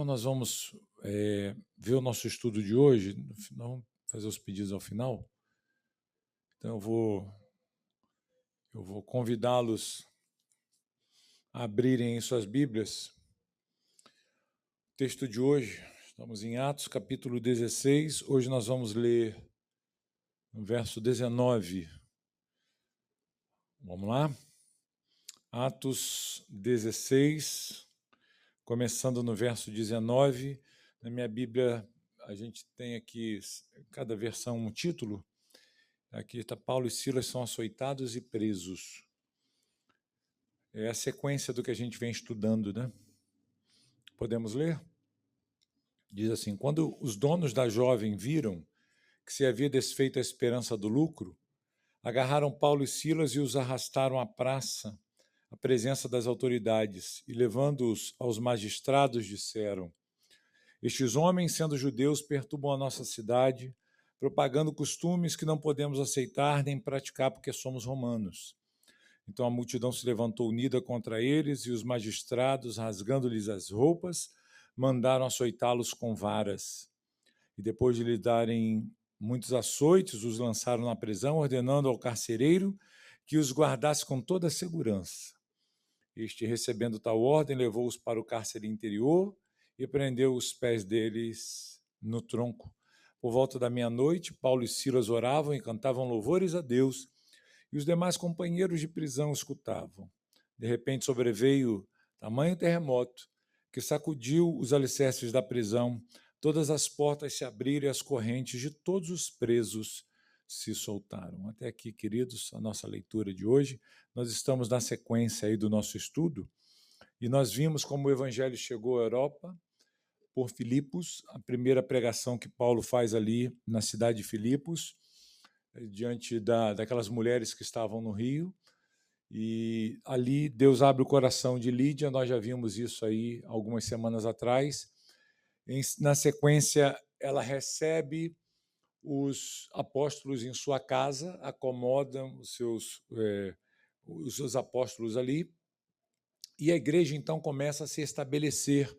nós vamos ver o nosso estudo de hoje. No final, vamos fazer os pedidos ao final. Então, eu vou convidá-los a abrirem em suas Bíblias. O texto de hoje, estamos em Atos, capítulo 16. Hoje nós vamos ler no verso 19. Vamos lá? Atos 16, começando no verso 19. Na minha Bíblia, a gente tem aqui, cada versão, um título. Aqui está: Paulo e Silas são açoitados e presos. É a sequência do que a gente vem estudando, né? Podemos ler? Diz assim: quando os donos da jovem viram que se havia desfeito a esperança do lucro, agarraram Paulo e Silas e os arrastaram à praça, à presença das autoridades, e levando-os aos magistrados, disseram: estes homens, sendo judeus, perturbam a nossa cidade, propagando costumes que não podemos aceitar nem praticar porque somos romanos. Então a multidão se levantou unida contra eles e os magistrados, rasgando-lhes as roupas, mandaram açoitá-los com varas. E depois de lhes darem muitos açoites, os lançaram na prisão, ordenando ao carcereiro que os guardasse com toda a segurança. Este, recebendo tal ordem, levou-os para o cárcere interior e prendeu os pés deles no tronco. Por volta da meia-noite, Paulo e Silas oravam e cantavam louvores a Deus, e os demais companheiros de prisão escutavam. De repente sobreveio tamanho terremoto que sacudiu os alicerces da prisão, todas as portas se abriram e as correntes de todos os presos se soltaram. Até aqui, queridos, a nossa leitura de hoje. Nós estamos na sequência aí do nosso estudo e nós vimos como o evangelho chegou à Europa por Filipos, a primeira pregação que Paulo faz ali na cidade de Filipos, diante daquelas mulheres que estavam no rio, e ali Deus abre o coração de Lídia. Nós já vimos isso aí algumas semanas atrás. Na sequência, ela recebe os apóstolos em sua casa, acomodam os seus apóstolos ali, e a igreja então começa a se estabelecer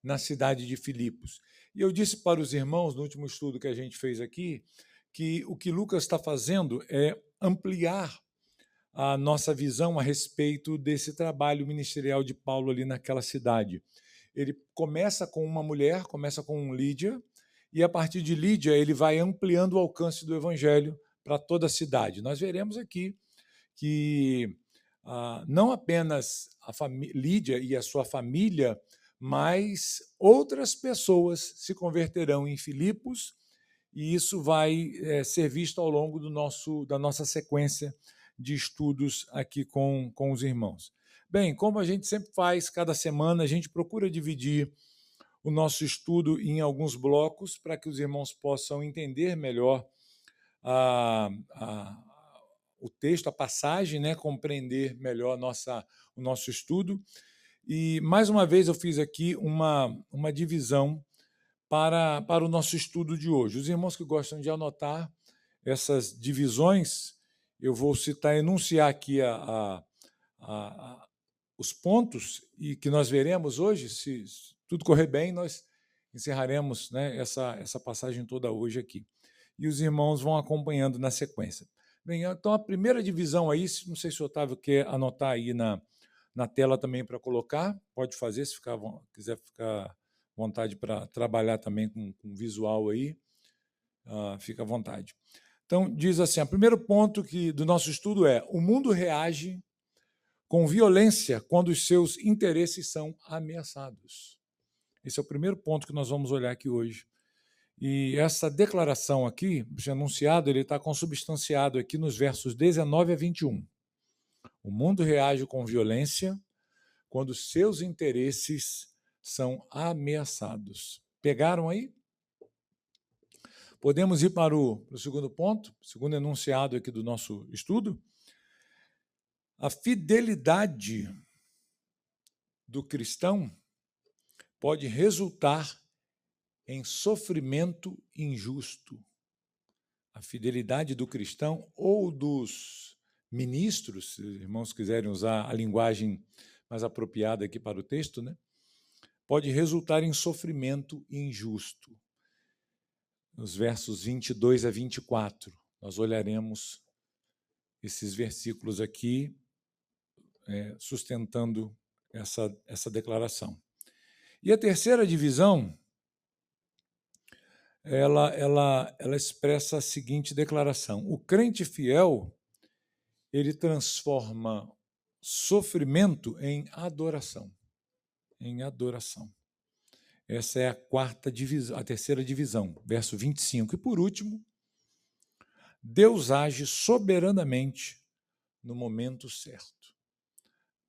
na cidade de Filipos. E eu disse para os irmãos, no último estudo que a gente fez aqui, que o que Lucas está fazendo é ampliar a nossa visão a respeito desse trabalho ministerial de Paulo ali naquela cidade. Ele começa com uma mulher, começa com Lídia, e a partir de Lídia ele vai ampliando o alcance do evangelho para toda a cidade. Nós veremos aqui que não apenas Lídia e a sua família, mas outras pessoas se converterão em Filipos, e isso vai ser visto ao longo da nossa sequência de estudos aqui com os irmãos. Bem, como a gente sempre faz, cada semana a gente procura dividir o nosso estudo em alguns blocos para que os irmãos possam entender melhor o texto, a passagem, né? Compreender melhor o nosso estudo. E, mais uma vez, eu fiz aqui uma divisão para o nosso estudo de hoje. Os irmãos que gostam de anotar essas divisões, eu vou enunciar aqui os pontos e que nós veremos hoje. Se tudo correr bem, nós encerraremos, né, essa passagem toda hoje aqui. E os irmãos vão acompanhando na sequência. Bem, então a primeira divisão aí, não sei se o Otávio quer anotar aí na tela também para colocar, pode fazer, se quiser ficar à vontade para trabalhar também com visual aí, fica à vontade. Então, diz assim, o primeiro ponto do nosso estudo é: o mundo reage com violência quando os seus interesses são ameaçados. Esse é o primeiro ponto que nós vamos olhar aqui hoje. E essa declaração aqui, esse enunciado, ele está consubstanciado aqui nos versos 19 a 21. O mundo reage com violência quando seus interesses são ameaçados. Pegaram aí? Podemos ir para o segundo ponto, segundo enunciado aqui do nosso estudo. A fidelidade do cristão pode resultar em sofrimento injusto. A fidelidade do cristão ou dos ministros, se os irmãos quiserem usar a linguagem mais apropriada aqui para o texto, né? pode resultar em sofrimento injusto. Nos versos 22 a 24, nós olharemos esses versículos aqui, sustentando essa declaração. E a terceira divisão, ela expressa a seguinte declaração: o crente fiel, ele transforma sofrimento em adoração. Em adoração. Essa é a terceira divisão, verso 25. E, por último, Deus age soberanamente no momento certo.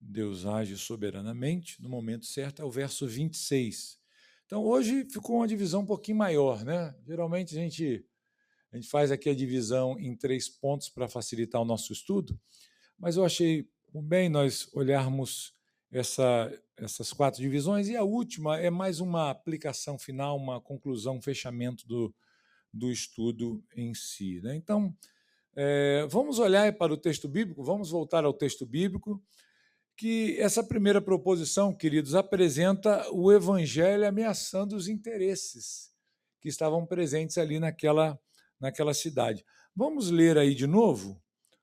Deus age soberanamente no momento certo, é o verso 26. Então, hoje ficou uma divisão um pouquinho maior, né? Geralmente a gente faz aqui a divisão em 3 pontos para facilitar o nosso estudo, mas eu achei bem nós olharmos essas 4 divisões, e a última é mais uma aplicação final, uma conclusão, um fechamento do estudo em si, né? Então, vamos olhar para o texto bíblico, vamos voltar ao texto bíblico, que essa primeira proposição, queridos, apresenta o evangelho ameaçando os interesses que estavam presentes ali naquela cidade. Vamos ler aí de novo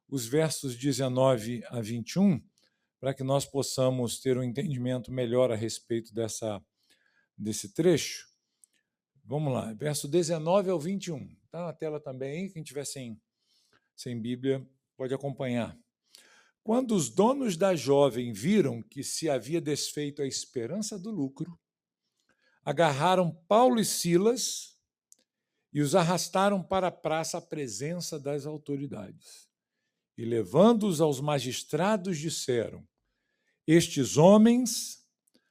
os versos 19 a 21, para que nós possamos ter um entendimento melhor a respeito desse trecho. Vamos lá, verso 19 ao 21. Está na tela também, quem tiver sem Bíblia pode acompanhar. Quando os donos da jovem viram que se havia desfeito a esperança do lucro, agarraram Paulo e Silas e os arrastaram para a praça à presença das autoridades. E, levando-os aos magistrados, disseram: estes homens,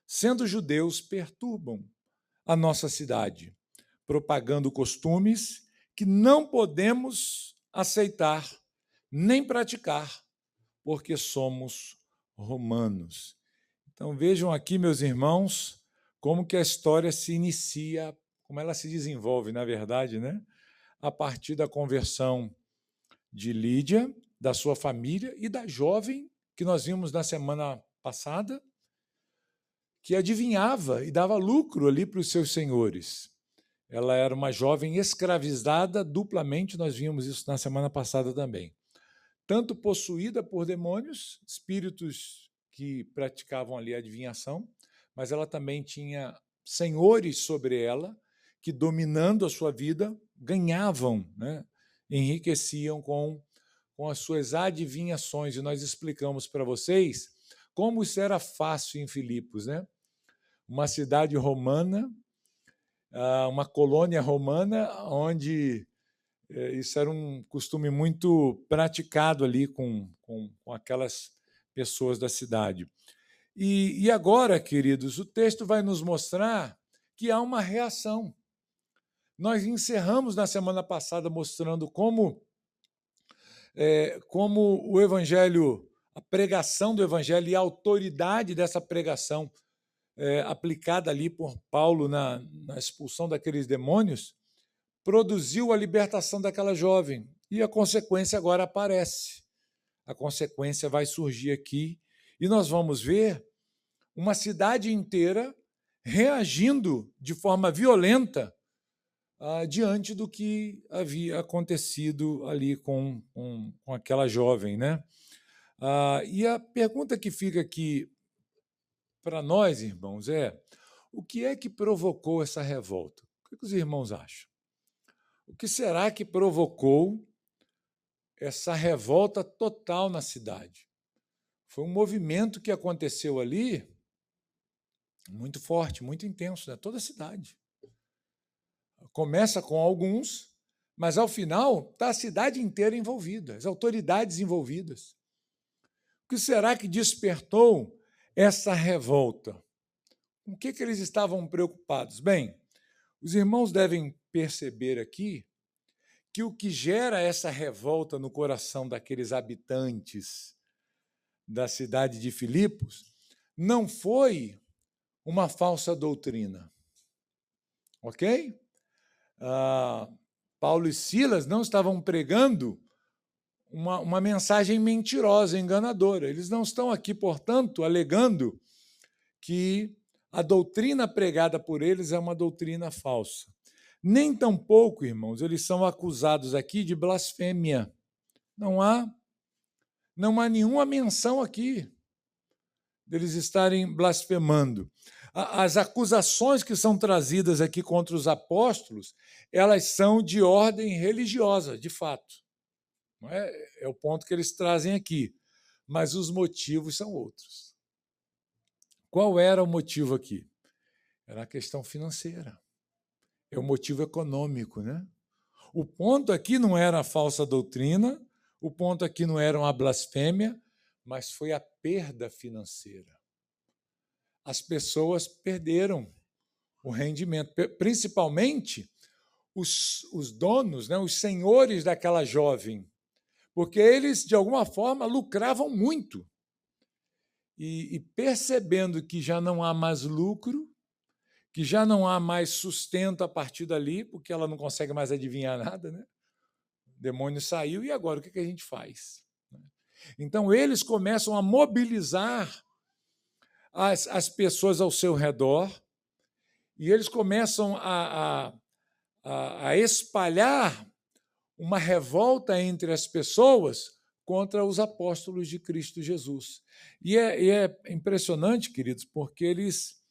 sendo judeus, perturbam a nossa cidade, propagando costumes que não podemos aceitar nem praticar, porque somos romanos. Então, vejam aqui, meus irmãos, como que a história se inicia, como ela se desenvolve, na verdade, né? A partir da conversão de Lídia, da sua família e da jovem que nós vimos na semana passada, que adivinhava e dava lucro ali para os seus senhores. Ela era uma jovem escravizada duplamente, nós vimos isso na semana passada também. Tanto possuída por demônios, espíritos que praticavam ali a adivinhação, mas ela também tinha senhores sobre ela, que, dominando a sua vida, ganhavam, né? Enriqueciam com as suas adivinhações. E nós explicamos para vocês como isso era fácil em Filipos, né? Uma cidade romana, uma colônia romana, onde isso era um costume muito praticado ali com aquelas pessoas da cidade. E agora, queridos, o texto vai nos mostrar que há uma reação. Nós encerramos na semana passada mostrando como o evangelho, a pregação do evangelho e a autoridade dessa pregação aplicada ali por Paulo na expulsão daqueles demônios, produziu a libertação daquela jovem. E a consequência agora aparece. A consequência vai surgir aqui e nós vamos ver uma cidade inteira reagindo de forma violenta diante do que havia acontecido ali com aquela jovem, né? E a pergunta que fica aqui para nós, irmãos, é: o que é que provocou essa revolta? O que os irmãos acham? O que será que provocou essa revolta total na cidade? Foi um movimento que aconteceu ali muito forte, muito intenso, né? Toda a cidade. Começa com alguns, mas ao final está a cidade inteira envolvida, as autoridades envolvidas. O que será que despertou essa revolta? Com o que eles estavam preocupados? Bem, os irmãos devem perceber aqui que o que gera essa revolta no coração daqueles habitantes da cidade de Filipos não foi uma falsa doutrina, ok? Paulo e Silas não estavam pregando uma mensagem mentirosa, enganadora. Eles não estão aqui, portanto, alegando que a doutrina pregada por eles é uma doutrina falsa. Nem tampouco, irmãos, eles são acusados aqui de blasfêmia. Não há nenhuma menção aqui deles estarem blasfemando. As acusações que são trazidas aqui contra os apóstolos, elas são de ordem religiosa, de fato. Não é o ponto que eles trazem aqui. Mas os motivos são outros. Qual era o motivo aqui? Era a questão financeira. É o motivo econômico, né? O ponto aqui não era a falsa doutrina, o ponto aqui não era uma blasfêmia, mas foi a perda financeira. As pessoas perderam o rendimento, principalmente os donos, né, os senhores daquela jovem, porque eles, de alguma forma, lucravam muito. E percebendo que já não há mais lucro, que já não há mais sustento a partir dali, porque ela não consegue mais adivinhar nada, né? O demônio saiu, e agora o que a gente faz? Então, eles começam a mobilizar as pessoas ao seu redor, e eles começam a espalhar uma revolta entre as pessoas contra os apóstolos de Cristo Jesus. E é impressionante, queridos, porque eles,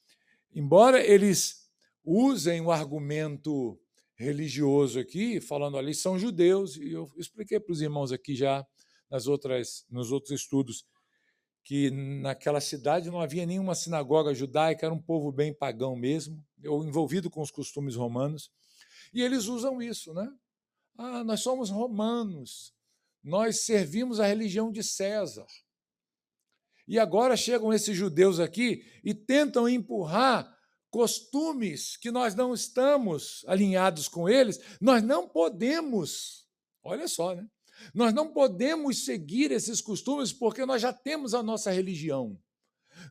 embora eles usem o argumento religioso aqui, falando ali, são judeus, e eu expliquei para os irmãos aqui já nos outros estudos, que naquela cidade não havia nenhuma sinagoga judaica, era um povo bem pagão mesmo, ou envolvido com os costumes romanos, e eles usam isso, né? Nós somos romanos, nós servimos a religião de César. E agora chegam esses judeus aqui e tentam empurrar costumes que nós não estamos alinhados com eles, nós não podemos, olha só, né? Nós não podemos seguir esses costumes porque nós já temos a nossa religião,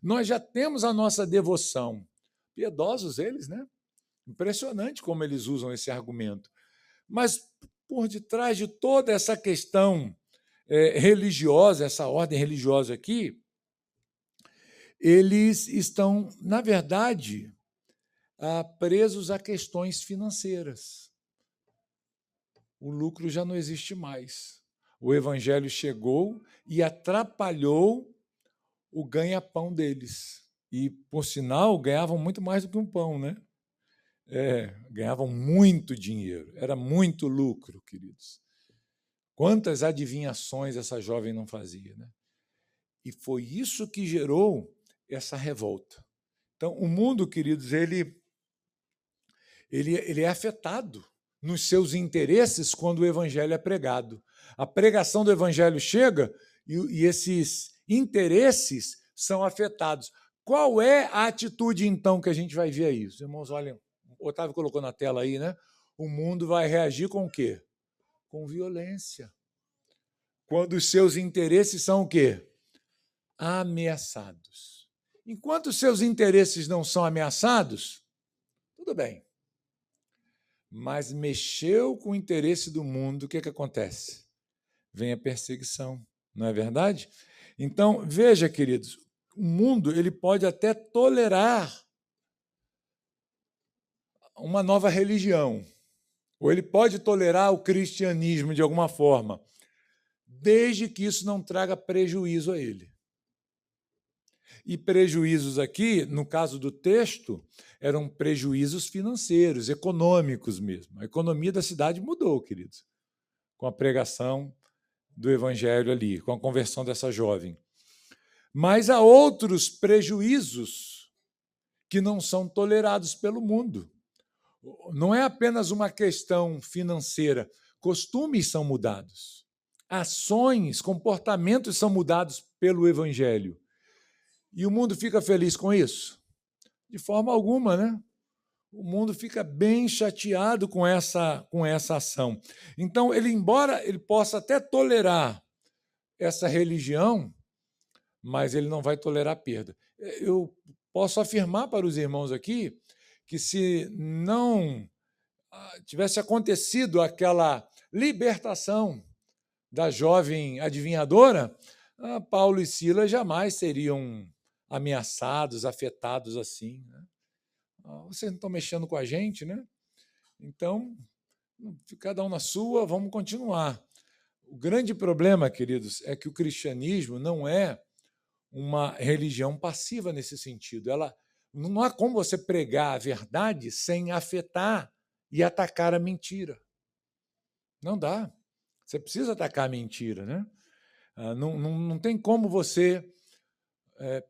nós já temos a nossa devoção. Piedosos eles, né? Impressionante como eles usam esse argumento. Mas por detrás de toda essa questão religiosa, essa ordem religiosa aqui, eles estão, na verdade, presos a questões financeiras. O lucro já não existe mais. O evangelho chegou e atrapalhou o ganha-pão deles. E, por sinal, ganhavam muito mais do que um pão, né? Ganhavam muito dinheiro, era muito lucro, queridos. Quantas adivinhações essa jovem não fazia, né? E foi isso que gerou essa revolta. Então, o mundo, queridos, ele é afetado nos seus interesses quando o evangelho é pregado. A pregação do evangelho chega e esses interesses são afetados. Qual é a atitude, então, que a gente vai ver aí? Os irmãos, olhem, o Otávio colocou na tela aí, né? O mundo vai reagir com o quê? Com violência. Quando os seus interesses são o quê? Ameaçados. Enquanto os seus interesses não são ameaçados, tudo bem. Mas mexeu com o interesse do mundo, o que acontece? Vem a perseguição, não é verdade? Então, veja, queridos, o mundo ele pode até tolerar uma nova religião, ou ele pode tolerar o cristianismo de alguma forma, desde que isso não traga prejuízo a ele. E prejuízos aqui, no caso do texto, eram prejuízos financeiros, econômicos mesmo. A economia da cidade mudou, queridos, com a pregação do evangelho ali, com a conversão dessa jovem. Mas há outros prejuízos que não são tolerados pelo mundo. Não é apenas uma questão financeira. Costumes são mudados. Ações, comportamentos são mudados pelo evangelho. E o mundo fica feliz com isso? De forma alguma, né? O mundo fica bem chateado com essa ação. Então, embora ele possa até tolerar essa religião, mas ele não vai tolerar a perda. Eu posso afirmar para os irmãos aqui que se não tivesse acontecido aquela libertação da jovem adivinhadora, Paulo e Silas jamais seriam ameaçados, afetados assim, né? Vocês não estão mexendo com a gente, né? Então, cada um na sua, vamos continuar. O grande problema, queridos, é que o cristianismo não é uma religião passiva nesse sentido. Não há como você pregar a verdade sem afetar e atacar a mentira. Não dá. Você precisa atacar a mentira, né? Não tem como você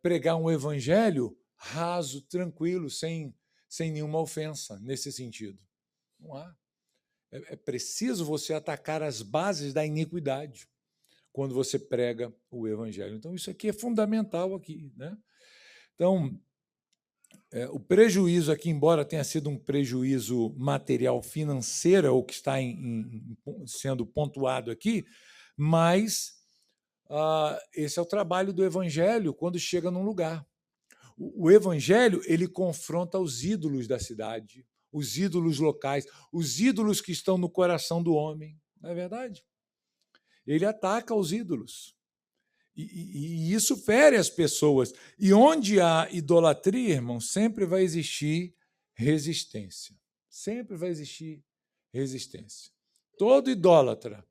pregar um evangelho raso, tranquilo, sem nenhuma ofensa nesse sentido. Não há. É preciso você atacar as bases da iniquidade quando você prega o evangelho. Então, isso aqui é fundamental aqui, né? Então, o prejuízo aqui, embora tenha sido um prejuízo material financeiro, é o que está sendo pontuado aqui, mas esse é o trabalho do evangelho quando chega num lugar. O evangelho ele confronta os ídolos da cidade, os ídolos locais, os ídolos que estão no coração do homem, não é verdade? Ele ataca os ídolos. E isso fere as pessoas. E onde há idolatria, irmão, sempre vai existir resistência. Sempre vai existir resistência. Todo idólatra,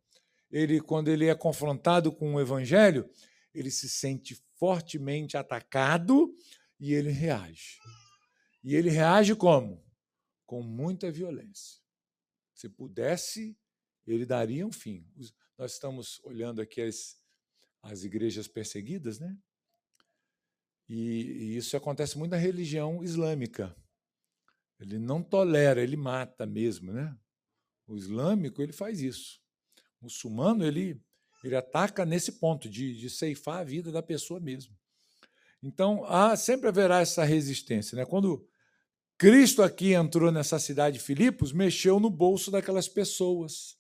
quando ele é confrontado com o evangelho, ele se sente fortemente atacado e ele reage. E ele reage como? Com muita violência. Se pudesse, ele daria um fim. Nós estamos olhando aqui as igrejas perseguidas, né? E isso acontece muito na religião islâmica. Ele não tolera, ele mata mesmo, né? O islâmico ele faz isso. O muçulmano ele ataca nesse ponto de ceifar a vida da pessoa mesmo. Então sempre haverá essa resistência, né? Quando Cristo aqui entrou nessa cidade de Filipos, mexeu no bolso daquelas pessoas,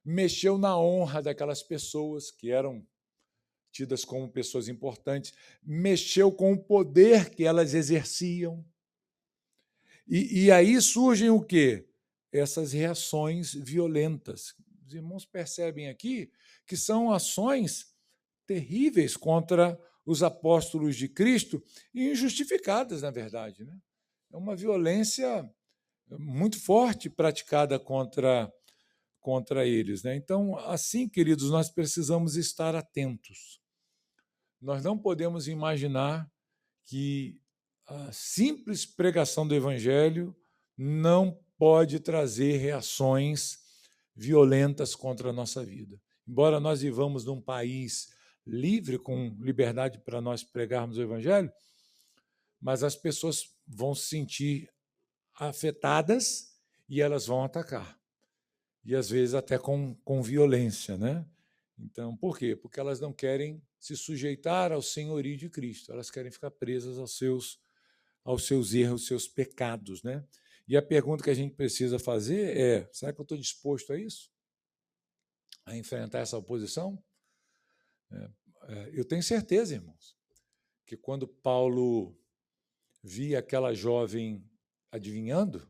mexeu na honra daquelas pessoas que eram tidas como pessoas importantes, mexeu com o poder que elas exerciam. E aí surgem o quê? Essas reações violentas. Os irmãos percebem aqui que são ações terríveis contra os apóstolos de Cristo e injustificadas, na verdade, né? É uma violência muito forte praticada contra eles, né? Então, assim, queridos, nós precisamos estar atentos. Nós não podemos imaginar que a simples pregação do Evangelho não pode trazer reações violentas contra a nossa vida. Embora nós vivamos num país livre, com liberdade para nós pregarmos o Evangelho, mas as pessoas vão se sentir afetadas e elas vão atacar. E, às vezes, até com violência, né? Então, por quê? Porque elas não querem se sujeitar ao senhorio de Cristo, elas querem ficar presas aos seus erros, aos seus pecados, né? E a pergunta que a gente precisa fazer é: será que eu estou disposto a isso? A enfrentar essa oposição? Eu tenho certeza, irmãos, que quando Paulo via aquela jovem adivinhando,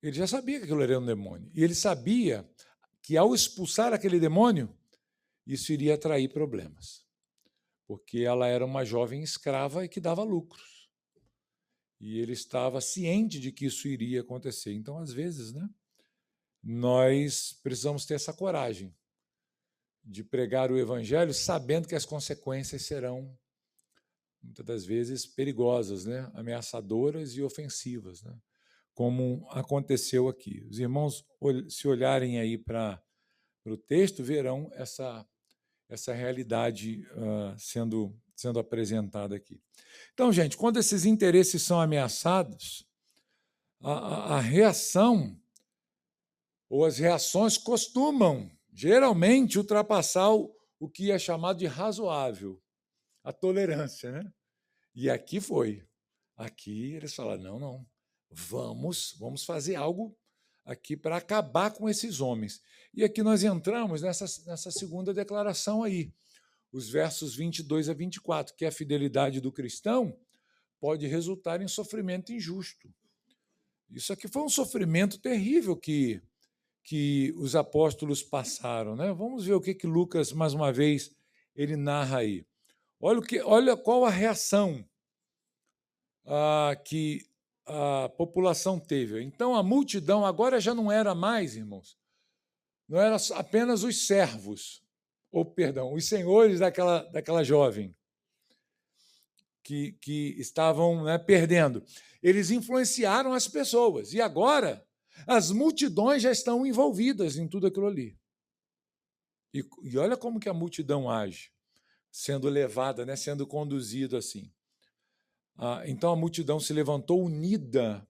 ele já sabia que aquilo era um demônio. E ele sabia que, ao expulsar aquele demônio, isso iria atrair problemas, porque ela era uma jovem escrava e que dava lucros. E ele estava ciente de que isso iria acontecer. Então, às vezes, né, nós precisamos ter essa coragem de pregar o evangelho sabendo que as consequências serão, muitas das vezes, perigosas, né, ameaçadoras e ofensivas, né, como aconteceu aqui. Os irmãos, se olharem aí para o texto, verão essa realidade sendo apresentada aqui. Então, gente, quando esses interesses são ameaçados, a reação ou as reações costumam, geralmente, ultrapassar o que é chamado de razoável, a tolerância, né? E aqui foi. Aqui eles falaram, não, vamos fazer algo aqui para acabar com esses homens. E aqui nós entramos nessa segunda declaração aí, os versos 22 a 24, que a fidelidade do cristão pode resultar em sofrimento injusto. Isso aqui foi um sofrimento terrível que os apóstolos passaram, né? Vamos ver o que Lucas, mais uma vez, ele narra aí. Olha qual a reação que a população teve. Então, a multidão agora já não era mais, irmãos, não era apenas os servos, ou, perdão, os senhores daquela jovem que estavam, né, perdendo. Eles influenciaram as pessoas. E agora, as multidões já estão envolvidas em tudo aquilo ali. E olha como que a multidão age, sendo levada, né, sendo conduzida assim. Então a multidão se levantou unida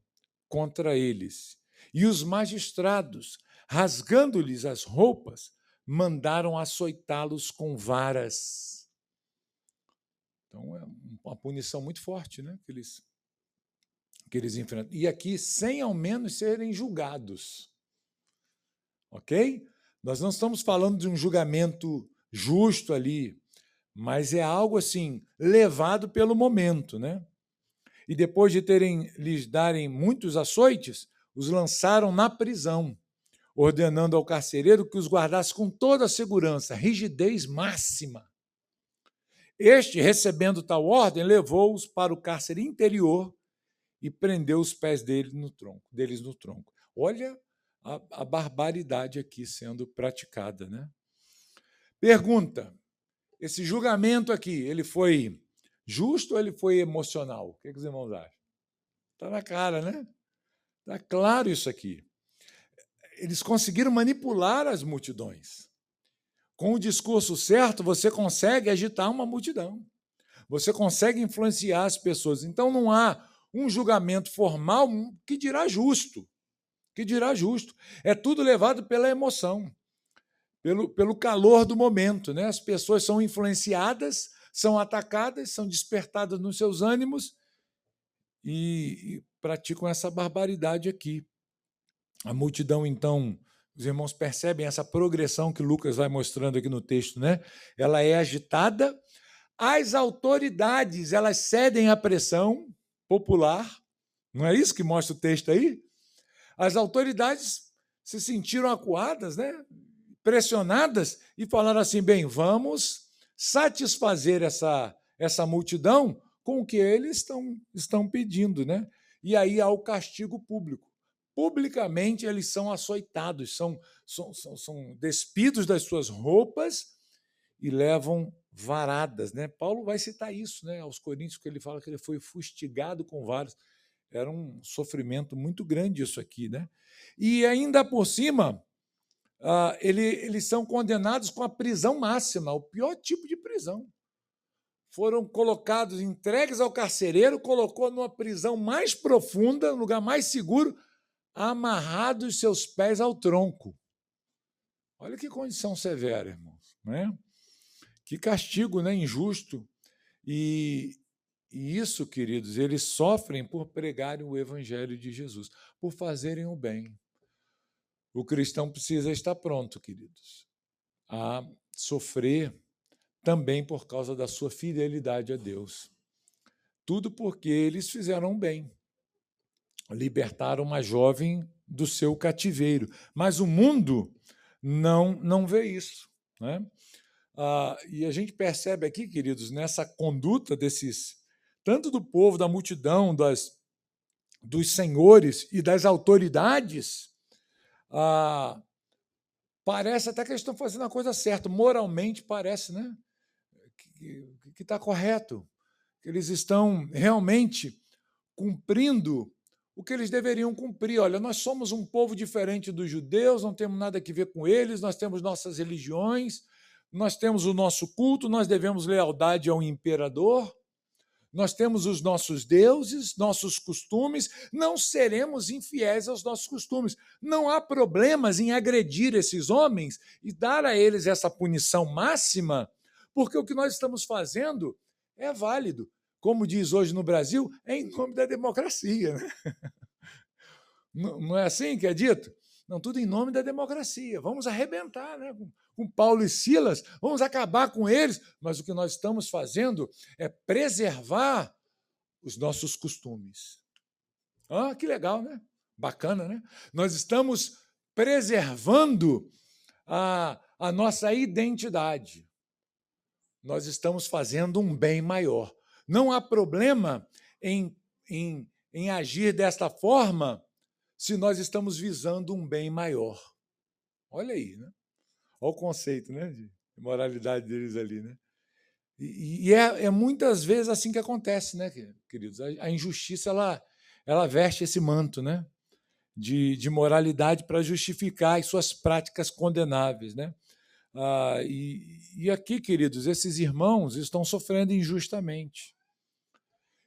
contra eles. E os magistrados, rasgando-lhes as roupas, mandaram açoitá-los com varas. Então é uma punição muito forte, né, que eles enfrentam. E aqui, sem ao menos serem julgados. Ok? Nós não estamos falando de um julgamento justo ali, mas é algo assim, levado pelo momento, né? E depois de lhes darem muitos açoites, os lançaram na prisão, ordenando ao carcereiro que os guardasse com toda a segurança, rigidez máxima. Este, recebendo tal ordem, levou-os para o cárcere interior e prendeu os pés deles no tronco. Olha a barbaridade aqui sendo praticada, né? Pergunta: esse julgamento aqui, ele foi justo ou ele foi emocional? O que os irmãos acham? Está na cara, né? Está claro isso aqui. Eles conseguiram manipular as multidões. Com o discurso certo, você consegue agitar uma multidão. Você consegue influenciar as pessoas. Então, não há um julgamento formal que dirá justo. É tudo levado pela emoção, pelo calor do momento, né? As pessoas são influenciadas, são atacadas, são despertadas nos seus ânimos e praticam essa barbaridade aqui. A multidão, então, os irmãos percebem essa progressão que Lucas vai mostrando aqui no texto, né? Ela é agitada, as autoridades, elas cedem à pressão popular, não é isso que mostra o texto aí? As autoridades se sentiram acuadas, né? Pressionadas, e falaram assim: bem, vamos satisfazer essa multidão com o que eles estão pedindo, né? E aí há o castigo público. Publicamente eles são açoitados, são despidos das suas roupas e levam varadas, né? Paulo vai citar isso, né, aos Coríntios, que ele fala que ele foi fustigado com varas. Era um sofrimento muito grande isso aqui, né? E ainda por cima, eles são condenados com a prisão máxima, o pior tipo de prisão. Foram colocados, entregues ao carcereiro, colocou numa prisão mais profunda, no lugar mais seguro, amarrados seus pés ao tronco. Olha que condição severa, irmãos, né? Que castigo, né? Injusto. E isso, queridos, eles sofrem por pregarem o evangelho de Jesus, por fazerem o bem. O cristão precisa estar pronto, queridos, a sofrer também por causa da sua fidelidade a Deus. Tudo porque eles fizeram bem. Libertaram uma jovem do seu cativeiro. Mas o mundo não vê isso, né? E a gente percebe aqui, queridos, nessa conduta tanto do povo, da multidão, dos senhores e das autoridades, parece até que eles estão fazendo a coisa certa. Moralmente parece, né, que está correto, que eles estão realmente cumprindo o que eles deveriam cumprir. Olha, nós somos um povo diferente dos judeus, não temos nada a ver com eles, nós temos nossas religiões, nós temos o nosso culto, nós devemos lealdade ao imperador, nós temos os nossos deuses, nossos costumes, não seremos infiéis aos nossos costumes. Não há problemas em agredir esses homens e dar a eles essa punição máxima, porque o que nós estamos fazendo é válido. Como diz hoje no Brasil, é em nome da democracia. Né? Não é assim que é dito? Não, tudo em nome da democracia. Vamos arrebentar, né? Com Paulo e Silas, vamos acabar com eles, mas o que nós estamos fazendo é preservar os nossos costumes. Que legal, né? Bacana, né? Nós estamos preservando a nossa identidade. nós estamos fazendo um bem maior. Não há problema em agir desta forma se nós estamos visando um bem maior. Olha aí, né? Olha o conceito, né, de moralidade deles ali, né? E é muitas vezes assim que acontece, né, queridos? A injustiça ela veste esse manto, né, de moralidade para justificar as suas práticas condenáveis, né? E aqui, queridos, esses irmãos estão sofrendo injustamente.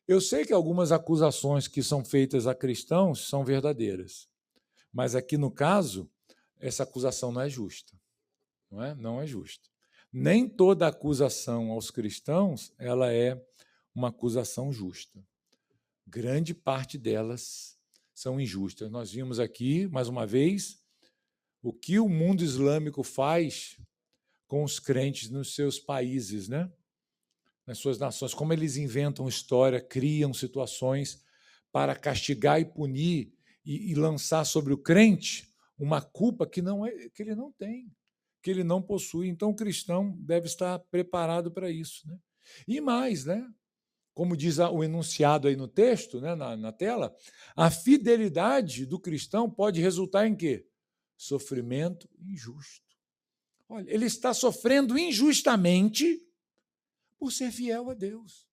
Eu sei que algumas acusações que são feitas a cristãos são verdadeiras, mas aqui no caso, essa acusação não é justa, não é? Não é justa. Nem toda acusação aos cristãos ela é uma acusação justa. Grande parte delas são injustas. Nós vimos aqui, mais uma vez, o que o mundo islâmico faz com os crentes nos seus países, né? Nas suas nações, como eles inventam história, criam situações para castigar e punir e lançar sobre o crente uma culpa que ele não tem, que ele não possui. Então, o cristão deve estar preparado para isso, né? E mais, né? Como diz o enunciado aí no texto, né, na tela, a fidelidade do cristão pode resultar em quê? Sofrimento injusto. Olha, ele está sofrendo injustamente por ser fiel a Deus.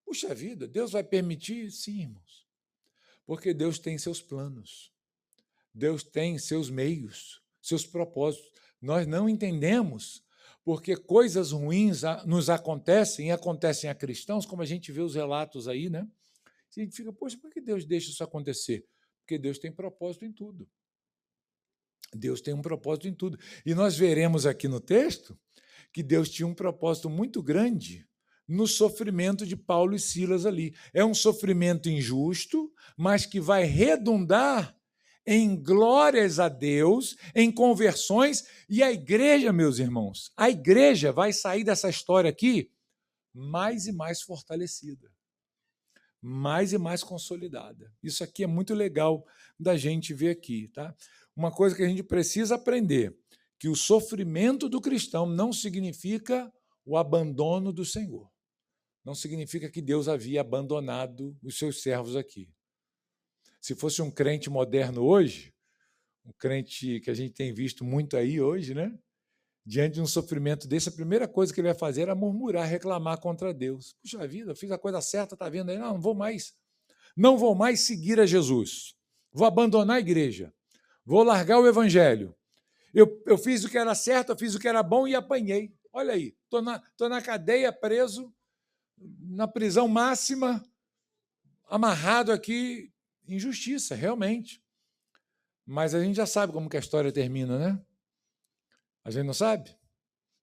Puxa vida, Deus vai permitir? Sim, irmãos. Porque Deus tem seus planos. Deus tem seus meios, seus propósitos. Nós não entendemos porque coisas ruins nos acontecem e acontecem a cristãos, como a gente vê os relatos aí, né? A gente fica, poxa, por que Deus deixa isso acontecer? Porque Deus tem propósito em tudo. Deus tem um propósito em tudo. E nós veremos aqui no texto que Deus tinha um propósito muito grande no sofrimento de Paulo e Silas ali. É um sofrimento injusto, mas que vai redundar em glórias a Deus, em conversões, e a igreja, meus irmãos, a igreja vai sair dessa história aqui mais e mais fortalecida, mais e mais consolidada. Isso aqui é muito legal da gente ver aqui, tá? Uma coisa que a gente precisa aprender, que o sofrimento do cristão não significa o abandono do Senhor. Não significa que Deus havia abandonado os seus servos aqui. Se fosse um crente moderno hoje, um crente que a gente tem visto muito aí hoje, né? Diante de um sofrimento desse, a primeira coisa que ele vai fazer é murmurar, reclamar contra Deus. Puxa vida, eu fiz a coisa certa, está vendo aí? Não vou mais. Não vou mais seguir a Jesus. Vou abandonar a igreja. Vou largar o evangelho. Eu fiz o que era certo, eu fiz o que era bom e apanhei. Olha aí, estou na cadeia, preso, na prisão máxima, amarrado aqui, injustiça, realmente. Mas a gente já sabe como que a história termina, né? A gente não sabe?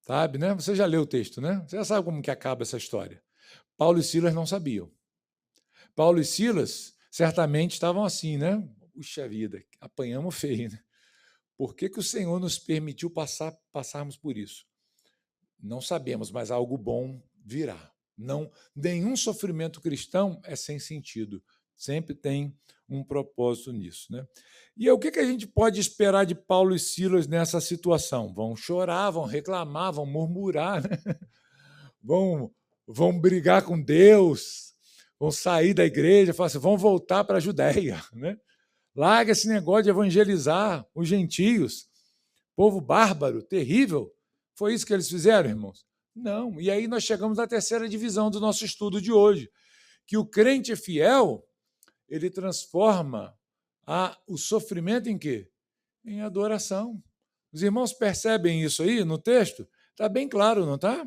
Sabe, né? Você já leu o texto, né? Você já sabe como que acaba essa história. Paulo e Silas não sabiam. Paulo e Silas certamente estavam assim, né? Puxa vida, apanhamos feio, né? Por que o Senhor nos permitiu passarmos por isso? Não sabemos, mas algo bom virá. Não, nenhum sofrimento cristão é sem sentido. Sempre tem um propósito nisso, né? E o que a gente pode esperar de Paulo e Silas nessa situação? Vão chorar, vão reclamar, vão murmurar, né? vão brigar com Deus, vão sair da igreja, falar assim, vão voltar para a Judéia, né? Larga esse negócio de evangelizar os gentios, povo bárbaro, terrível. Foi isso que eles fizeram, irmãos? Não. E aí nós chegamos à terceira divisão do nosso estudo de hoje, que o crente fiel, ele transforma o sofrimento em quê? Em adoração. Os irmãos percebem isso aí no texto? Está bem claro, não está?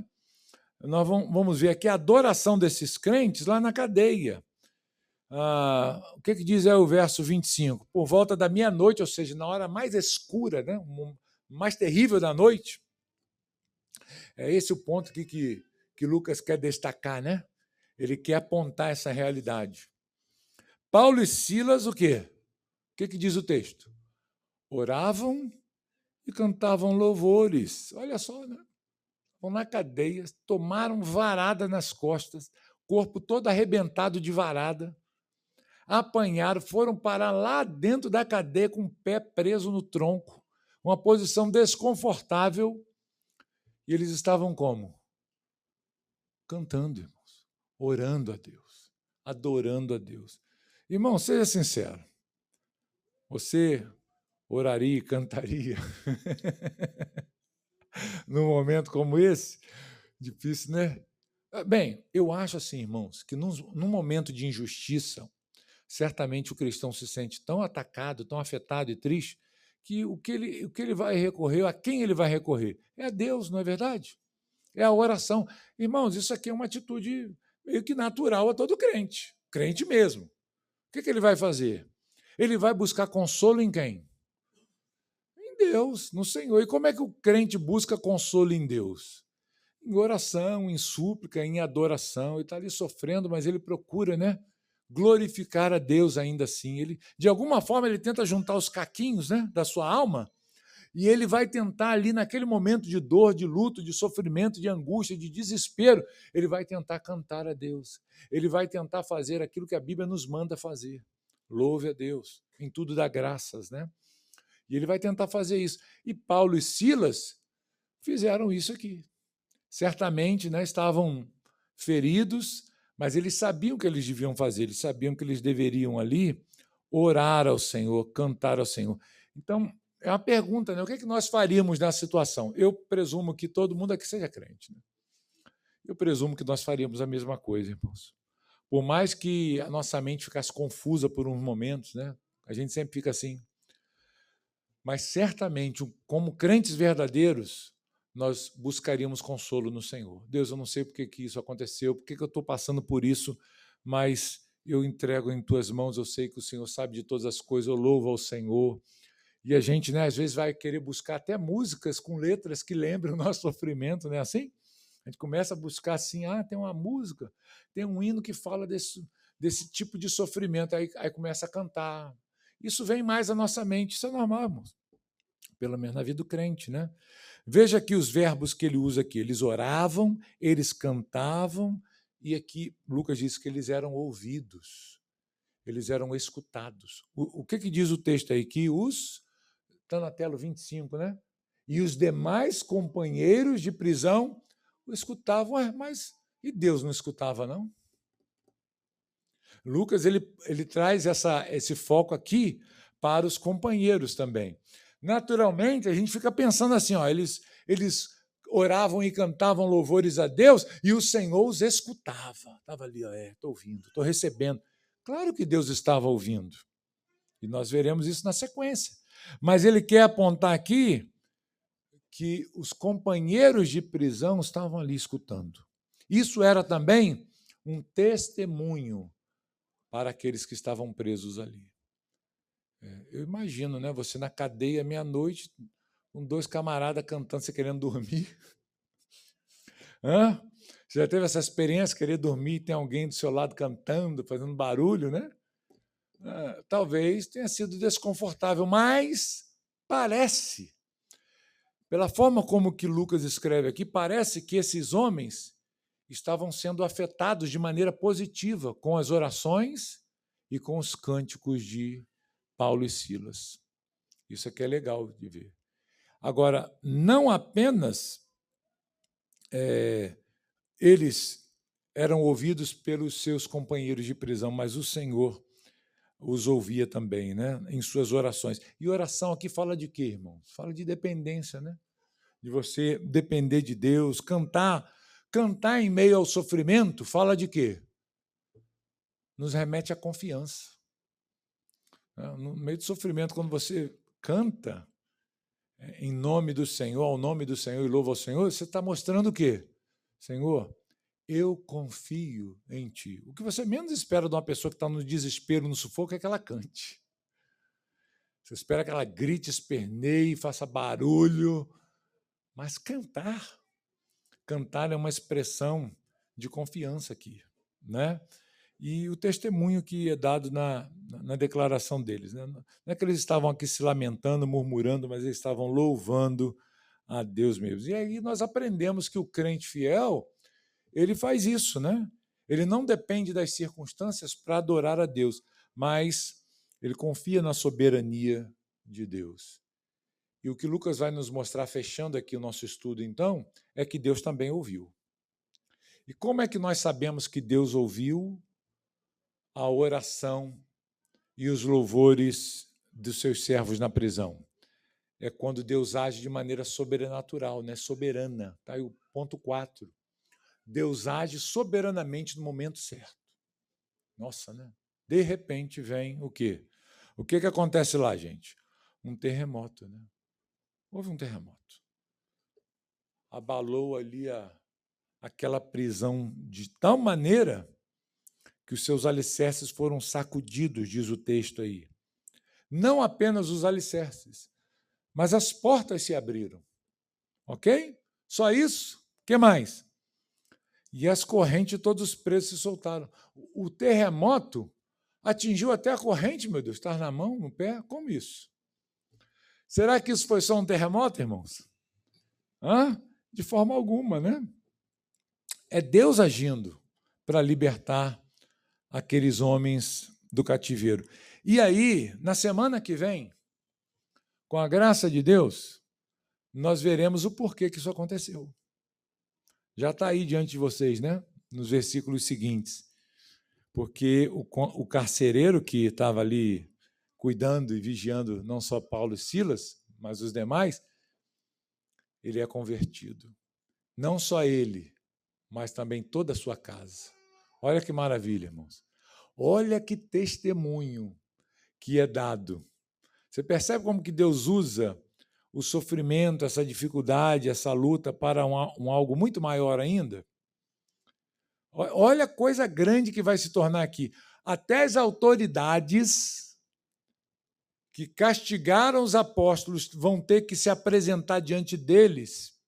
Nós vamos ver aqui a adoração desses crentes lá na cadeia. O que diz o verso 25? Por volta da meia-noite, ou seja, na hora mais escura, né? Mais terrível da noite. É esse o ponto que Lucas quer destacar, né? Ele quer apontar essa realidade. Paulo e Silas, o quê? O que diz o texto? Oravam e cantavam louvores. Olha só, né? Vão na cadeia, tomaram varada nas costas, corpo todo arrebentado de varada, apanharam, foram parar lá dentro da cadeia com o pé preso no tronco, uma posição desconfortável, e eles estavam como? cantando, irmãos, orando a Deus, adorando a Deus. Irmão, seja sincero. Você oraria e cantaria num momento como esse? Difícil, né? Bem, eu acho assim, irmãos, que num momento de injustiça, certamente o cristão se sente tão atacado, tão afetado e triste, que o que ele vai recorrer, a quem ele vai recorrer? É a Deus, não é verdade? É a oração. Irmãos, isso aqui é uma atitude meio que natural a todo crente, crente mesmo. O que ele vai fazer? Ele vai buscar consolo em quem? Em Deus, no Senhor. E como é que o crente busca consolo em Deus? Em oração, em súplica, em adoração. Ele está ali sofrendo, mas ele procura, né, glorificar a Deus ainda assim. Ele, de alguma forma, ele tenta juntar os caquinhos, né, da sua alma, e ele vai tentar ali, naquele momento de dor, de luto, de sofrimento, de angústia, de desespero, ele vai tentar cantar a Deus. Ele vai tentar fazer aquilo que a Bíblia nos manda fazer. Louve a Deus, em tudo dá graças, né? E ele vai tentar fazer isso. E Paulo e Silas fizeram isso aqui. Certamente, né, estavam feridos, mas eles sabiam o que eles deviam fazer, eles sabiam que eles deveriam ali orar ao Senhor, cantar ao Senhor. Então, é uma pergunta, né? O que é que nós faríamos nessa situação? Eu presumo que todo mundo aqui seja crente. Né? Eu presumo que nós faríamos a mesma coisa, irmãos. Por mais que a nossa mente ficasse confusa por uns momentos, né? A gente sempre fica assim. Mas certamente, como crentes verdadeiros, nós buscaríamos consolo no Senhor. Deus, eu não sei por que isso aconteceu, por que eu estou passando por isso, mas eu entrego em tuas mãos, eu sei que o Senhor sabe de todas as coisas, eu louvo ao Senhor. E a gente, né, às vezes, vai querer buscar até músicas com letras que lembram o nosso sofrimento, não é assim? A gente começa a buscar assim, tem uma música, tem um hino que fala desse tipo de sofrimento, aí começa a cantar. Isso vem mais à nossa mente, isso é normal, irmãos. Pelo menos na vida do crente, né? Veja aqui os verbos que ele usa aqui. Eles oravam, eles cantavam, e aqui Lucas diz que eles eram ouvidos, eles eram escutados. O que diz o texto aí? Que está na tela 25, né? E os demais companheiros de prisão o escutavam. Mas e Deus não escutava, não? Lucas ele traz esse foco aqui para os companheiros também. Naturalmente, a gente fica pensando assim, eles oravam e cantavam louvores a Deus e o Senhor os escutava. Estava ali, estou ouvindo, estou recebendo. Claro que Deus estava ouvindo. E nós veremos isso na sequência. Mas ele quer apontar aqui que os companheiros de prisão estavam ali escutando. Isso era também um testemunho para aqueles que estavam presos ali. Eu imagino, né? Você na cadeia, meia-noite, com dois camaradas cantando, você querendo dormir. Hã? Você já teve essa experiência, querer dormir e tem alguém do seu lado cantando, fazendo barulho, né? Talvez tenha sido desconfortável, mas parece, pela forma como que Lucas escreve aqui, parece que esses homens estavam sendo afetados de maneira positiva com as orações e com os cânticos de Paulo e Silas. Isso aqui é legal de ver. Agora, não apenas eles eram ouvidos pelos seus companheiros de prisão, mas o Senhor os ouvia também, né, em suas orações. E oração aqui fala de quê, irmãos? Fala de dependência, né? De você depender de Deus, cantar em meio ao sofrimento, fala de quê? Nos remete à confiança. No meio do sofrimento, quando você canta em nome do Senhor, ao nome do Senhor e louva ao Senhor, você está mostrando o quê? Senhor, eu confio em Ti. O que você menos espera de uma pessoa que está no desespero, no sufoco, é que ela cante. Você espera que ela grite, esperneie, faça barulho, mas cantar é uma expressão de confiança aqui, né? E o testemunho que é dado na declaração deles. Né? Não é que eles estavam aqui se lamentando, murmurando, mas eles estavam louvando a Deus mesmo. E aí nós aprendemos que o crente fiel, ele faz isso, né? Ele não depende das circunstâncias para adorar a Deus, mas ele confia na soberania de Deus. E o que Lucas vai nos mostrar, fechando aqui o nosso estudo, então, é que Deus também ouviu. E como é que nós sabemos que Deus ouviu a oração e os louvores dos seus servos na prisão? É quando Deus age de maneira sobrenatural, né? Soberana. Tá aí o ponto 4. Deus age soberanamente no momento certo. Nossa, né? De repente vem o quê? O que acontece lá, gente? Um terremoto, né? Houve um terremoto. Abalou ali aquela prisão de tal maneira que os seus alicerces foram sacudidos, diz o texto aí. Não apenas os alicerces, mas as portas se abriram. Ok? Só isso? O que mais? E as correntes de todos os presos se soltaram. O terremoto atingiu até a corrente, meu Deus, está na mão, no pé? Como isso? Será que isso foi só um terremoto, irmãos? De forma alguma, né? É Deus agindo para libertar aqueles homens do cativeiro. E aí, na semana que vem, com a graça de Deus, nós veremos o porquê que isso aconteceu. Já está aí diante de vocês, né? Nos versículos seguintes. Porque o carcereiro que estava ali cuidando e vigiando não só Paulo e Silas, mas os demais, ele é convertido. Não só ele, mas também toda a sua casa. Olha que maravilha, irmãos. Olha que testemunho que é dado. Você percebe como que Deus usa o sofrimento, essa dificuldade, essa luta para um algo muito maior ainda? Olha a coisa grande que vai se tornar aqui. Até as autoridades que castigaram os apóstolos vão ter que se apresentar diante deles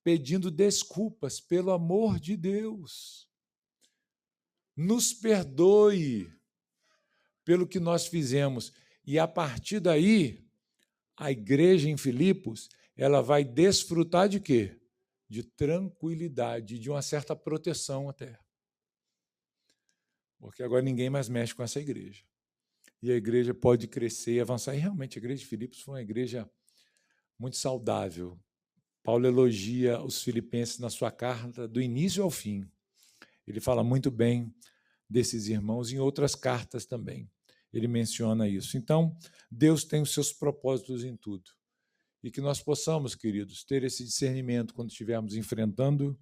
pedindo desculpas, pelo amor de Deus. Nos perdoe pelo que nós fizemos. E, a partir daí, a igreja em Filipos, ela vai desfrutar de quê? De tranquilidade, de uma certa proteção até. Porque agora ninguém mais mexe com essa igreja. E a igreja pode crescer e avançar. E realmente a igreja de Filipos foi uma igreja muito saudável. Paulo elogia os filipenses na sua carta do início ao fim. Ele fala muito bem desses irmãos em outras cartas também. Ele menciona isso. Então, Deus tem os seus propósitos em tudo. E que nós possamos, queridos, ter esse discernimento quando estivermos enfrentando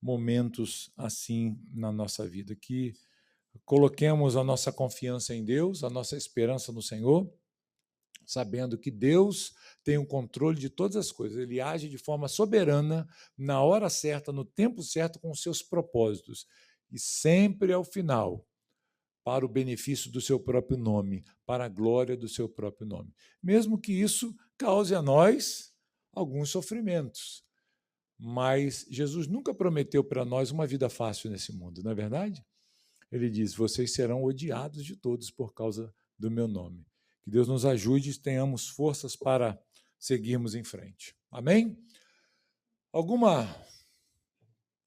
momentos assim na nossa vida. Que coloquemos a nossa confiança em Deus, a nossa esperança no Senhor, sabendo que Deus tem o controle de todas as coisas. Ele age de forma soberana, na hora certa, no tempo certo, com os seus propósitos. E sempre ao final, para o benefício do seu próprio nome, para a glória do seu próprio nome. Mesmo que isso cause a nós alguns sofrimentos. Mas Jesus nunca prometeu para nós uma vida fácil nesse mundo, não é verdade? Ele diz, vocês serão odiados de todos por causa do meu nome. Que Deus nos ajude e tenhamos forças para seguirmos em frente. Amém? Alguma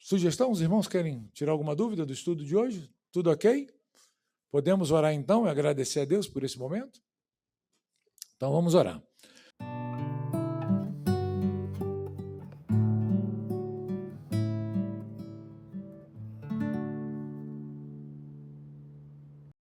sugestão? Os irmãos querem tirar alguma dúvida do estudo de hoje? Tudo ok? Podemos orar então e agradecer a Deus por esse momento? Então vamos orar.